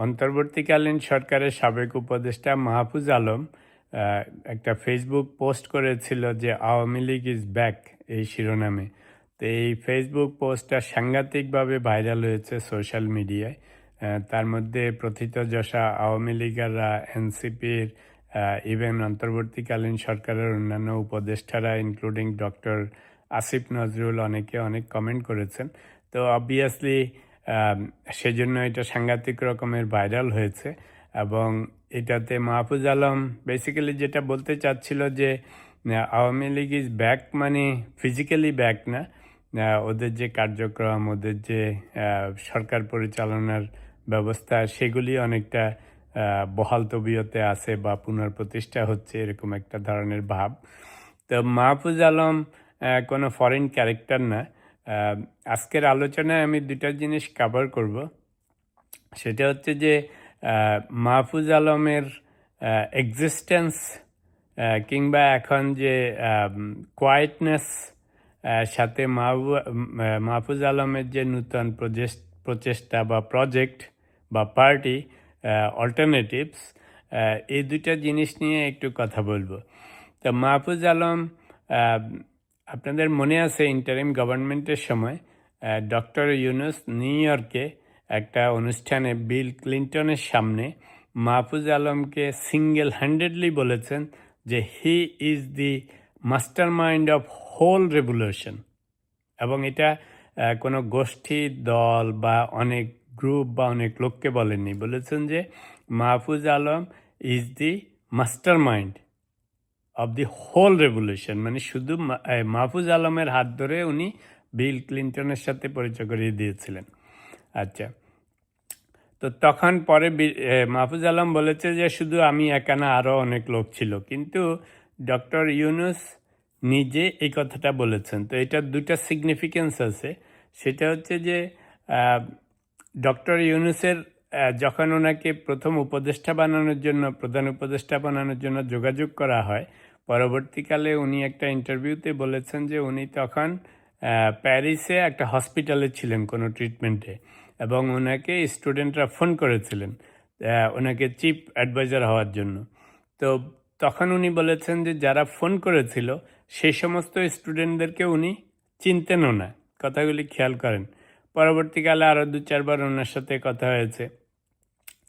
অন্তর্বর্তীকালীন সরকারের সাবেক উপদেষ্টা মাহফুজ আলম একটা ফেসবুক পোস্ট করেছিল যে আওয়ামী লীগ ইজ ব্যাক এই শিরোনামে। তো এই ফেসবুক পোস্টটা সাংঘাতিকভাবে ভাইরাল হয়েছে সোশ্যাল মিডিয়ায়। তার মধ্যে প্রথিতযশা আওয়ামী লীগাররা, এনসিপির, ইভেন অন্তর্বর্তীকালীন সরকারের অন্যান্য উপদেষ্টারা ইনক্লুডিং ডক্টর আসিফ নজরুল অনেকে অনেক কমেন্ট করেছেন। তো অবভিয়াসলি সেজন্য এটা সাংঘাতিক রকমের ভাইরাল হয়েছে এবং এটাতে মাহফুজ আলম বেসিক্যালি যেটা বলতে চাচ্ছিল যে আওয়ামী লীগ ইজ ব্যাক মানে ফিজিক্যালি ব্যাক না, ওদের যে কার্যক্রম, ওদের যে সরকার পরিচালনার ব্যবস্থা সেগুলি অনেকটা বহাল তবিয়তে আছে বা পুনঃপ্রতিষ্ঠা হচ্ছে, এরকম একটা ধরনের ভাব। তো মাহফুজ আলম কোনো ফরেন ক্যারেক্টার না। আজকের আলোচনায় আমি দুটা জিনিস কভার করব। সেটা হচ্ছে যে মাহফুজ আলমের এক্সিস্টেন্স কিংবা এখন যে কোয়াইটনেস, সাথে মাহফুজ আলমের যে নূতন প্রচেষ্টা বা প্রজেক্ট বা পার্টি অল্টারনেটিভস, এই দুটা জিনিস নিয়ে একটু কথা বলবো। তো মাহফুজ আলম, আপনাদের মনে আছে ইন্টারিম গভর্নমেন্টের সময় ডক্টর ইউনুস নিউ ইয়র্কে একটা অনুষ্ঠানে বিল ক্লিন্টনের সামনে মাহফুজ আলমকে সিঙ্গেল হ্যান্ডেডলি বলেছেন যে he is the master mind of whole revolution. এবং এটা কোনো গোষ্ঠী, দল বা অনেক গ্রুপ বা অনেক লোককে বলেননি, বলেছেন যে Mahfuz Alam is the master mind of the whole revolution. মানে শুধু মাহফুজ আলমের হাত ধরে উনি বিল ক্লিন্টনের সাথে পরিচয় করিয়ে দিয়েছিলেন। আচ্ছা, তো তখন পরে মাহফুজ আলম বলেছে যে শুধু আমি একা না, আরও অনেক লোক ছিল, কিন্তু ডক্টর ইউনুস নিজে এই কথাটা বলেছেন। তো এটার দুটা সিগনিফিকেন্স আছে। সেটা হচ্ছে যে ডক্টর ইউনুসের যখন ওনাকে প্রথম উপদেষ্টা বানানোর জন্য, প্রধান উপদেষ্টা বানানোর জন্য যোগাযোগ করা হয়, পরবর্তীকালে উনি একটা ইন্টারভিউতে বলেছেন যে উনি তখন প্যারিসে একটা হসপিটালে ছিলেন কোনো ট্রিটমেন্টে, এবং ওনাকে স্টুডেন্টরা ফোন করেছিলেন ওনাকে চিফ অ্যাডভাইজার হওয়ার জন্য। তো তখন উনি বলেছেন যে যারা ফোন করেছিল সেই সমস্ত স্টুডেন্টদেরকে উনি চিনতেনও না। কথাগুলি খেয়াল করেন। পরবর্তীকালে আরও 2-4 বার ওনার সাথে কথা হয়েছে,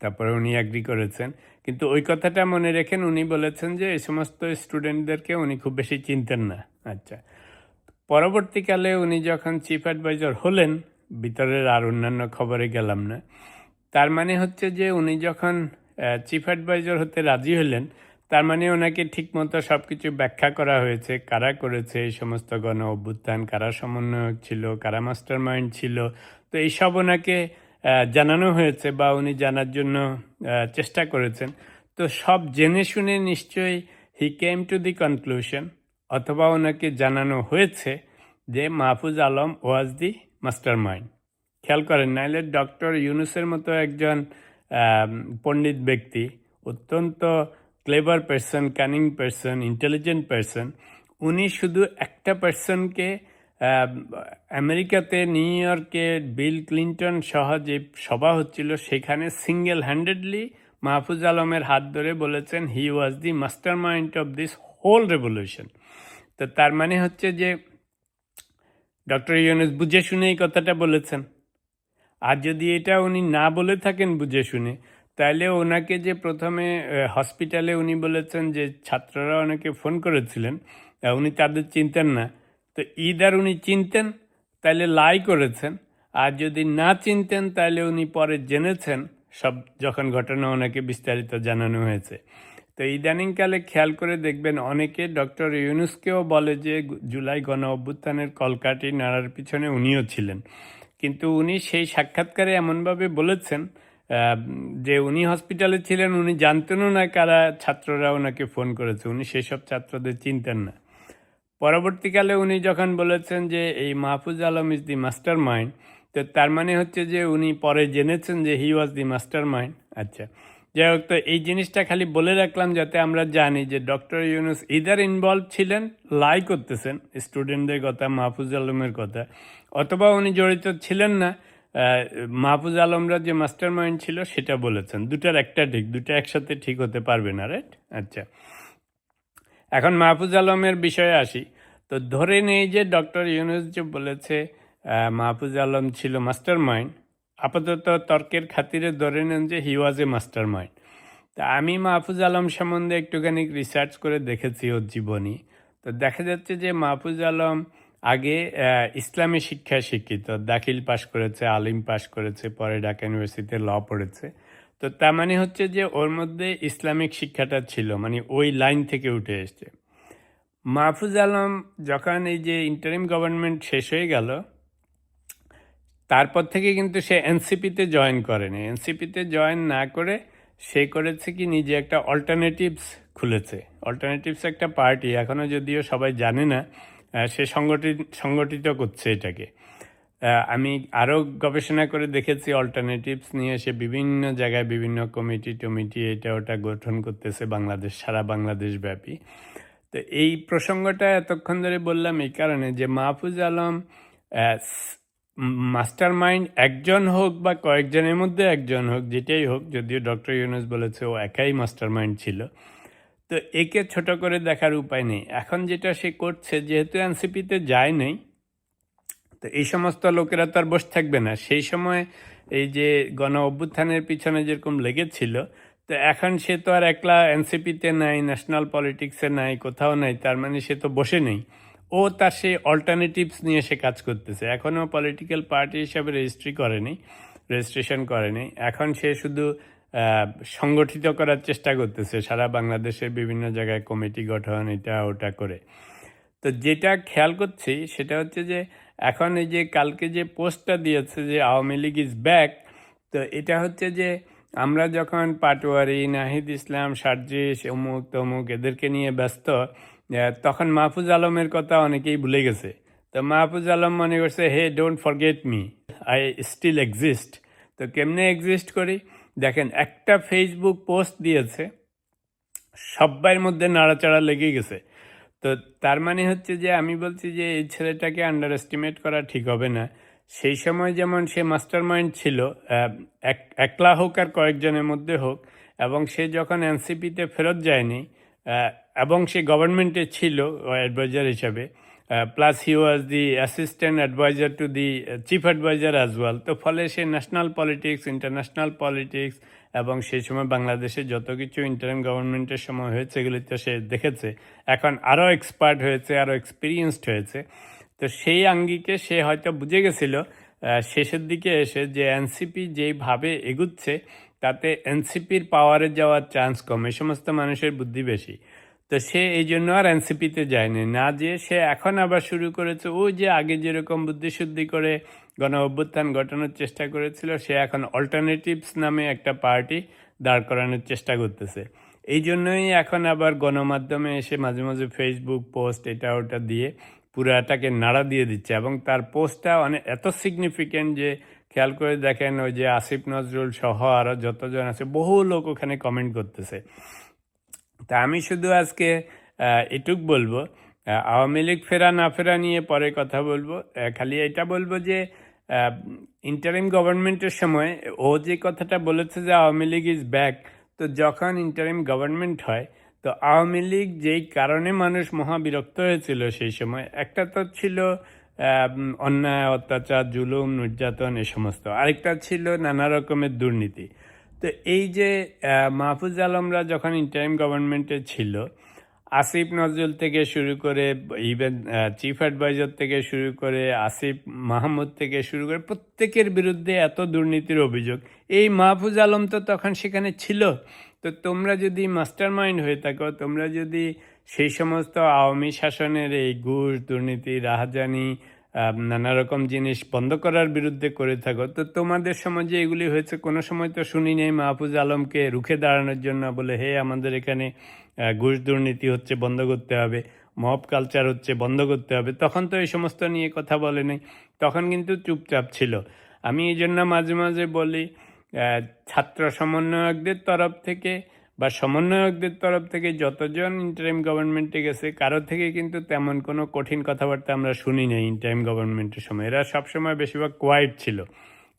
তারপরে উনি অ্যাগ্রি করেছেন। কিন্তু ওই কথাটা মনে রেখেন, উনি বলেছেন যে এই সমস্ত স্টুডেন্টদেরকে উনি খুব বেশি চিনতেন না। আচ্ছা, পরবর্তীকালে উনি যখন চিফ অ্যাডভাইজার হলেন, ভিতরের আর অন্যান্য খবরে গেলাম না, তার মানে হচ্ছে যে উনি যখন চিফ অ্যাডভাইজার হতে রাজি হলেন, তার মানে ওনাকে ঠিকমতো সব কিছু ব্যাখ্যা করা হয়েছে, কারা করেছে এই সমস্ত গণ অভ্যুত্থান, কারা সমন্বয়ক ছিল, কারা মাস্টার মাইন্ড ছিল। তো এইসব ওনাকে জানানো হয়েছে বা উনি জানার জন্য চেষ্টা করেছেন। তো সব জেনে শুনে নিশ্চয়ই হি কেম টু দি কনক্লুশন, অথবা ওনাকে জানানো হয়েছে যে মাহফুজ আলম ওয়াজ দি মাস্টার মাইন্ড। খেয়াল করেন, নাইলে ডক্টর ইউনুসের মতো একজন পণ্ডিত ব্যক্তি, অত্যন্ত clever person, Canning person, intelligent person, উনি শুধু একটা পারসনকে আমেরিকাতে নিউ ইয়র্কে বিল ক্লিন্টন সহ যে সভা হচ্ছিল সেখানে সিঙ্গেল হ্যান্ডেডলি মাহফুজ আলমের হাত ধরে বলেছেন he was the master mind of this whole revolution. তো তার মানে হচ্ছে যে ডক্টর ইউনুস বুঝে শুনে এই কথাটা বলেছেন। আর যদি এটা উনি না বলে থাকেন বুঝে শুনে, তাহলে ওনাকে যে প্রথমে হসপিটালে উনি বলেছেন যে ছাত্ররা ওনাকে ফোন করেছিলেন, উনি তাদের চিনতেন না। তো ইদার উনি চিনতেন তাহলে লাই করেছেন, আর যদি না চিনতেন তাহলে উনি পরে জেনেছেন সব, যখন ঘটনা ওনাকে বিস্তারিত জানানো হয়েছে। তো ইদানিংকালে খেয়াল করে দেখবেন অনেকে ডক্টর ইউনুসকেও বলে যে জুলাই গণ অভ্যুত্থানের কলকাঠি নাড়ার পিছনে উনিও ছিলেন। কিন্তু উনি সেই সাক্ষাৎকারে এমনভাবে বলেছেন যে উনি হসপিটালে ছিলেন, উনি জানতেনও না কারা ছাত্ররা ওনাকে ফোন করেছে, উনি সেসব ছাত্রদের চিনতেন না। পরবর্তীকালে উনি যখন বলেছেন যে এই Mahfuz Alam is the master mind, তো তার মানে হচ্ছে যে উনি পরে জেনেছেন যে হি ওয়াজ দি মাস্টার মাইন্ড। আচ্ছা, যাই হোক, তো এই জিনিসটা খালি বলে রাখলাম যাতে আমরা জানি যে ডক্টর ইউনুস ইদার ইনভলভ ছিলেন, লাই করতেছেন স্টুডেন্টদের কথা, মাহফুজ আলমের কথা, অথবা উনি জড়িত ছিলেন না, মাহফুজ আলমরা যে মাস্টার মাইন্ড ছিল সেটা বলেছেন। দুটার একটা ঠিক, দুটা একসাথে ঠিক হতে পারবে না, রাইট? আচ্ছা, এখন মাহফুজ আলমের বিষয়ে আসি। তো ধরে নেই যে ডক্টর ইউনূস যে বলেছে মাহফুজ আলম ছিল মাস্টার মাইন্ড, আপাতত তর্কের খাতিরে ধরে নেন যে হি ওয়াজ এ মাস্টার মাইন্ড। তা আমি মাহফুজ আলম সম্বন্ধে একটুখানি রিসার্চ করে দেখেছি ওর জীবনী। তো দেখা যাচ্ছে যে মাহফুজ আলম আগে ইসলামী শিক্ষায় শিক্ষিত, দাখিল পাশ করেছে, আলিম পাশ করেছে, পরে ঢাকা ইউনিভার্সিটিতে ল পড়েছে। তো তার মানে হচ্ছে যে ওর মধ্যে ইসলামিক শিক্ষাটা ছিল, মানে ওই লাইন থেকে উঠে এসছে। মাহফুজ আলম যখন এই যে ইন্টারিম গভর্নমেন্ট শেষ হয়ে গেল, তারপর থেকে কিন্তু সে এনসিপিতে জয়েন করেনি। এনসিপিতে জয়েন না করে সে করেছে কি, নিজে একটা অল্টারনেটিভস খুলেছে। অল্টারনেটিভস একটা পার্টি, এখনও যদিও সবাই জানে না। সে সংগঠিত করছে এটাকে। আমি আরও গবেষণা করে দেখেছি অল্টারনেটিভস নিয়ে সে বিভিন্ন জায়গায় বিভিন্ন কমিটি এটা ওটা গঠন করতেছে বাংলাদেশ, সারা বাংলাদেশ ব্যাপী। তো এই প্রসঙ্গটা এতক্ষণ ধরে বললাম এই কারণে যে মাহফুজ আলম মাস্টার মাইন্ড একজন হোক বা কয়েকজনের মধ্যে একজন হোক, যেটাই হোক, যদিও ডক্টর ইউনূস বলেছে ও একাই মাস্টার মাইন্ড ছিল, তো একে ছোট করে দেখার উপায় নেই। এখন যেটা সে করছে, যেহেতু এনসিপিতে যায় নেই, তো এই সমস্ত লোকেরা তো আর বসে থাকবে না। সেই সময় এই যে গণ অভ্যুত্থানের পিছনে যেরকম লেগেছিল, তো এখন সে তো আর একলা এনসিপিতে নাই, ন্যাশনাল পলিটিক্সে নাই, কোথাও নাই, তার মানে সে তো বসে নেই। ও তার সেই অল্টারনেটিভস নিয়ে সে কাজ করতেছে। এখনও পলিটিক্যাল পার্টি হিসাবে রেজিস্ট্রেশন করেনি। এখন সে শুধু সংগঠিত করার চেষ্টা করতেছে সারা বাংলাদেশের বিভিন্ন জায়গায় কমিটি গঠন, এটা ওটা করে। তো যেটা খেয়াল করছি সেটা হচ্ছে যে এখন এই যে কালকে যে পোস্টটা দিয়েছে যে আওয়ামী লীগ ইজ ব্যাক, তো এটা হচ্ছে যে আমরা যখন পাটোয়ারি, নাহিদ ইসলাম, সার্জিস, অমুক তমুক এদেরকে নিয়ে ব্যস্ত, তখন মাহফুজ আলমের কথা অনেকেই ভুলে গেছে। তো মাহফুজ আলম মনে করছে, hey don't forget me, I still exist. তো কেমনে এক্সিস্ট করি দেখেন, একটা ফেসবুক পোস্ট দিয়েছে, সব্বাইয়ের মধ্যে নাড়াচাড়া লেগে গেছে। তো তার মানে হচ্ছে যে আমি বলছি যে এই ছেলেটাকে আন্ডার এস্টিমেট করা ঠিক হবে না। সেই সময় যেমন সে মাস্টার মাইন্ড ছিল, একলা হোক আর কয়েকজনের মধ্যে হোক, এবং সে যখন এনসিপিতে ফেরত যায়নি, এবং সে গভর্নমেন্টে ছিল অ্যাডভাইজার হিসাবে, plus he was the assistant adviser to the chief adviser as well. তো ফলে সে ন্যাশনাল পলিটিক্স, ইন্টারন্যাশনাল পলিটিক্স এবং সেই সময় বাংলাদেশে যত কিছু ইন্টারিম গভর্নমেন্টের সময় হয়েছে এগুলিতে সে দেখেছে। এখন আরও এক্সপার্ট হয়েছে, আরও এক্সপিরিয়েন্সড হয়েছে। তো সেই আঙ্গিকে সে হয়তো বুঝে গেছিল শেষের দিকে এসে যে এনসিপি যেইভাবে এগুচ্ছে তাতে এনসিপির পাওয়ারে যাওয়ার চান্স কম, এই সমস্ত মানুষের বুদ্ধি বেশি। তো সে এই জন্য আর এনসিপিতে যায়নি, না যে সে এখন আবার শুরু করেছে ওই যে আগে যেরকম বুদ্ধিশুদ্ধি করে গণ অভ্যুত্থান ঘটানোর চেষ্টা করেছিল, সে এখন অল্টারনেটিভস নামে একটা পার্টি দাঁড় করানোর চেষ্টা করতেছে। এই জন্যই এখন আবার গণমাধ্যমে এসে মাঝে মাঝে ফেসবুক পোস্ট এটা ওটা দিয়ে পুরাটাকে নাড়া দিয়ে দিচ্ছে, এবং তার পোস্টটা এত সিগনিফিক্যান্ট যে খেয়াল করে দেখেন ওই যে আসিফ নজরুল সহ আরও যতজন আছে বহু লোক ওখানে কমেন্ট করতেছে। তা আমি শুধু আজকে এটুক বলবো, আওয়ামী লীগ ফেরা না ফেরা নিয়ে পরে কথা বলবো। খালি এটা বলবো যে ইন্টারিম গভর্নমেন্টের সময় ও যে কথাটা বলেছে যে আওয়ামী লীগ ইজ ব্যাক, তো যখন ইন্টারিম গভর্নমেন্ট হয়, তো আওয়ামী লীগ যেই কারণে মানুষ মহাবিরক্ত হয়েছিল সেই সময়, একটা তো ছিল অন্যায়, অত্যাচার, জুলুম, নির্যাতন, এ সমস্ত। আরেকটা ছিল নানা রকমের দুর্নীতি। তো এই যে মাহফুজ আলমরা যখন ইন্টারিম গভর্নমেন্টে ছিল, আসিফ নজরুল থেকে শুরু করে, ইভেন চিফ অ্যাডভাইজার থেকে শুরু করে, আসিফ মাহমুদ থেকে শুরু করে, প্রত্যেকের বিরুদ্ধে এত দুর্নীতির অভিযোগ। এই মাহফুজ আলম তো তখন সেখানে ছিল। তো তোমরা যদি মাস্টার মাইন্ড হয়ে থাকো, তোমরা যদি সেই সমস্ত আওয়ামী শাসনের এই ঘুষ, দুর্নীতি, রাহাজানি, নানা রকম জিনিস বন্ধ করার বিরুদ্ধে করে থাকো, তো তোমাদের সমাজে এগুলি হয়েছে কোনো সময় তো শুনি নেই মাহফুজ আলমকে রুখে দাঁড়ানোর জন্য বলে, হে আমাদের এখানে ঘুষ দুর্নীতি হচ্ছে, বন্ধ করতে হবে, মব কালচার হচ্ছে, বন্ধ করতে হবে। তখন তো এই সমস্ত নিয়ে কথা বলে নাই, তখন কিন্তু চুপচাপ ছিল। আমি এই জন্য মাঝে মাঝে বলি, ছাত্র সমন্বয়কদের তরফ থেকে বা সমন্বয়কদের তরফ থেকে যতজন ইন্টারিম গভর্নমেন্টে গেছে, কারো থেকে কিন্তু তেমন কোনো কঠিন কথাবার্তা আমরা শুনি নাই ইন্টারিম গভর্নমেন্টের সময়। এরা সবসময় বেশিরভাগ কোয়াইট ছিল,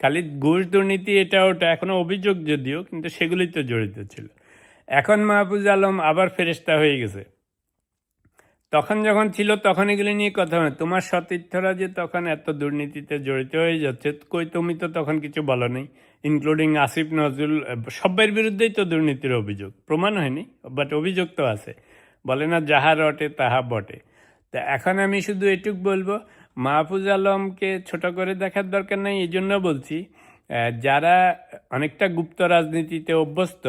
খালি ঘুষ দুর্নীতি এটা ওটা এখনো অভিযোগ যদিও, কিন্তু সেগুলি তো জড়িত ছিল। এখন মাহফুজ আলম আবার ফেরেশতা হয়ে গেছে। তখন যখন ছিল তখন এগুলি নিয়ে কথা হয়। তোমার সতীর্থরা যে তখন এত দুর্নীতিতে জড়িত হয়ে যাচ্ছে, কই তুমি তো তখন কিছু বলো নেই, ইনক্লুডিং আসিফ নজরুল, সবার বিরুদ্ধেই তো দুর্নীতির অভিযোগ, প্রমাণ হয়নি বাট অভিযোগ তো আছে। বলে না যাহা রটে তাহা বটে। তা এখন আমি শুধু এটুক বলবো, মাহফুজ আলমকে ছোট করে দেখার দরকার নেই। এই জন্য বলছি, যারা অনেকটা গুপ্ত রাজনীতিতে অভ্যস্ত,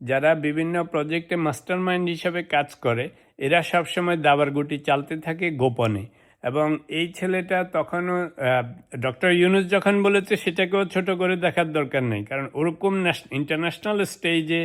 যারা বিভিন্ন প্রজেক্টে মাস্টারমাইন্ড হিসাবে কাজ করে, এরা সবসময় দাবার গুটি চালতে থাকে গোপনে। এবং এই ছেলেটা তখনও ডক্টর ইউনুস যখন বলেছে সেটাকেও ছোট করে দেখার দরকার নেই, কারণ ওরকম ইন্টারন্যাশনাল স্টেজে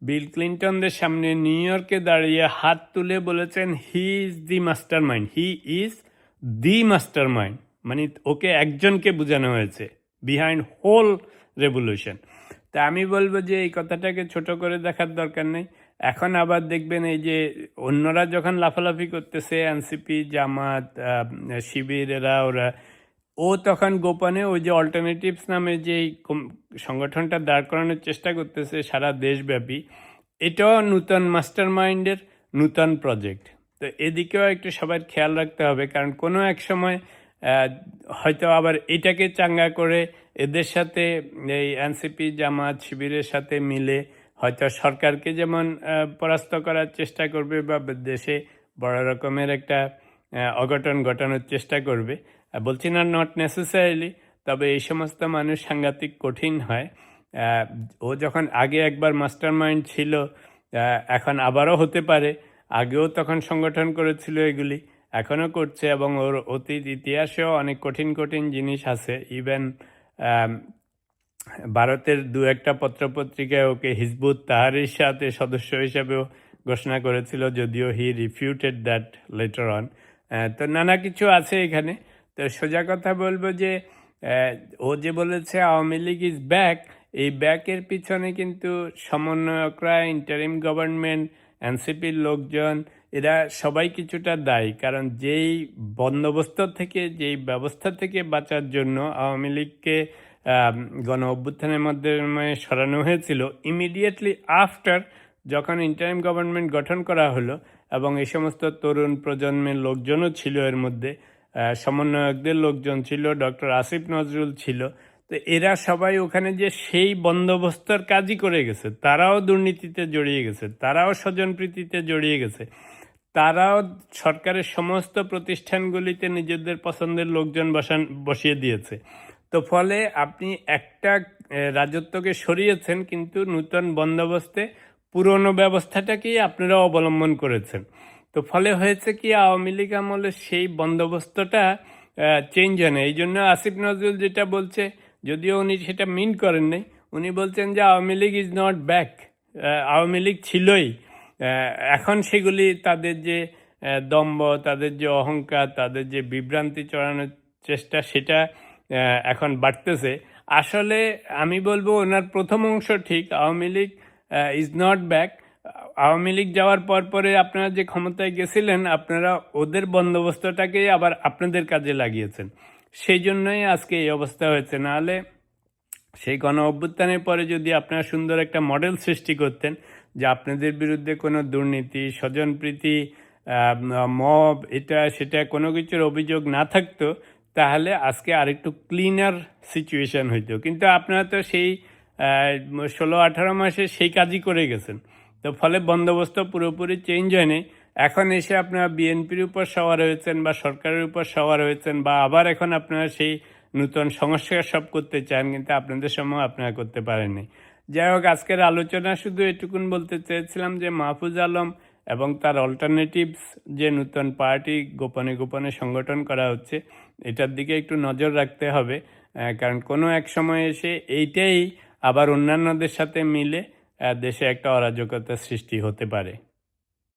বিল ক্লিন্টনদের সামনে নিউ ইয়র্কে দাঁড়িয়ে হাত তুলে বলেছেন হি is the master mind, he is the master mind, মানে ওকে একজনকে বোঝানো হয়েছে বিহাইন্ড হোল রেভলিউশন। তা আমি বলবো যে এই কথাটাকে ছোট করে দেখার দরকার নেই। এখন আবার দেখবেন এই যে অন্যরা যখন লাফালাফি করতেছে, এনসিপি, জামাত, শিবির, এরা ওরা, ও তখন গোপনে ওই যে অল্টারনেটিভস নামে যে সংগঠনটা দাঁড় করানোর চেষ্টা করতেছে সারা দেশব্যাপী, এটাও নূতন মাস্টার মাইন্ডের নূতন প্রজেক্ট। তো এদিকেও একটু সবার খেয়াল রাখতে হবে, কারণ কোনো এক সময় হয়তো আবার এটাকে চাঙ্গা করে এদের সাথে, এই এনসিপি, জামাত, শিবিরের সাথে মিলে হয়তো সরকারকে যেমন পরাস্ত করার চেষ্টা করবে বা দেশে বড় রকমের একটা অঘটন ঘটানোর চেষ্টা করবে। বলছি না নট নেসেসারিলি, তবে এই সমস্ত মানুষ সাংঘাতিক কঠিন হয়। ও যখন আগে একবার মাস্টার মাইন্ড ছিল, এখন আবারও হতে পারে। আগেও তখন সংগঠন করেছিল এগুলি, এখনও করছে, এবং ওর অতীত ইতিহাসেও অনেক কঠিন কঠিন জিনিস আছে। ইভেন ভারতের দু একটা পত্রপত্রিকায় ওকে হিজবুত তাহরির সাথে সদস্য হিসাবেও ঘোষণা করেছিল, যদিও হি রিফিউটেড দ্যাট লেটার অন। তো নানা কিছু আছে এখানে। তো সোজা কথা বলবো যে ও যে বলেছে আওয়ামী লীগ ইজ ব্যাক, এই ব্যাকের পিছনে কিন্তু সমন্বয়করা, ইন্টারিম গভর্নমেন্ট, এনসিপির লোকজন, এরা সবাই কিছুটা দায়ী। কারণ যেই বন্দোবস্ত থেকে, যেই ব্যবস্থা থেকে বাঁচার জন্য আওয়ামী লীগকে গণ অভ্যুত্থানের মাধ্যমে সরানো হয়েছিল, ইমিডিয়েটলি আফটার যখন ইন্টারিম গভর্নমেন্ট গঠন করা হলো, এবং এই সমস্ত তরুণ প্রজন্মের লোকজনও ছিল, এর মধ্যে সমন্বয়কদের লোকজন ছিল, ডক্টর আসিফ নজরুল ছিল, তো এরা সবাই ওখানে যে সেই বন্দোবস্তর কাজই করে গেছে। তারাও দুর্নীতিতে জড়িয়ে গেছে, তারাও স্বজনপ্রীতিতে জড়িয়ে গেছে, তারাও সরকারের সমস্ত প্রতিষ্ঠানগুলিতে নিজেদের পছন্দের লোকজন বসিয়ে দিয়েছে। তো ফলে আপনি একটা রাজত্বকে সরিয়েছেন, কিন্তু নূতন বন্দোবস্তে পুরনো ব্যবস্থাটাকেই আপনারা অবলম্বন করেছেন। তো ফলে হয়েছে কি, আওয়ামী লীগ আমলে সেই বন্দোবস্তটা চেঞ্জ হয় না। এই জন্য আসিফ নজরুল যেটা বলছে, যদিও উনি সেটা মিন করেন নাই, উনি বলছেন যে Awami League is not back, Awami League ছিলই। এখন সেগুলি তাদের যে দম্ভ, তাদের যে অহংকার, তাদের যে বিভ্রান্তি চড়ানোর চেষ্টা, সেটা এখন বাড়তেছে। আসলে আমি বলবো ওনার প্রথম অংশ ঠিক, Awami League is not back. Awami League যাওয়ার পরে আপনারা যে ক্ষমতায় গেছিলেন, আপনারা ওদের বন্দোবস্তটাকেই আবার আপনাদের কাজে লাগিয়েছেন, সেই জন্যই আজকে এই অবস্থা হয়েছে। নাহলে সেই গণ অভ্যুত্থানের পরে যদি আপনারা সুন্দর একটা মডেল সৃষ্টি করতেন, যে আপনাদের বিরুদ্ধে কোনো দুর্নীতি, স্বজনপ্রীতি, মব, এটা সেটা কোনো কিছুর অভিযোগ না থাকতো, তাহলে আজকে আরেকটু ক্লিনার সিচুয়েশন হইতো। কিন্তু আপনারা তো সেই 16-18 মাসে সেই কাজই করে গেছেন। তো ফলে বন্দোবস্ত পুরোপুরি চেঞ্জ হয়নি। এখন এসে আপনারা বিএনপির উপর সওয়ার হয়েছেন, বা সরকারের উপর সওয়ার হয়েছেন, বা আবার এখন আপনারা সেই নূতন সংস্কার সব করতে চান, কিন্তু আপনাদের সময় আপনারা করতে পারেননি। যাই হোক, আজকের আলোচনা শুধু এটুকুন বলতে চেয়েছিলাম যে মাহফুজ আলম এবং তার অল্টারনেটিভস যে নূতন পার্টি গোপনে গোপনে সংগঠন করা হচ্ছে, এটার দিকে একটু নজর রাখতে হবে। কারণ কোনো এক সময় এসে এইটাই আবার অন্যান্যদের সাথে মিলে দেশে একটা অরাজকতার সৃষ্টি হতে পারে।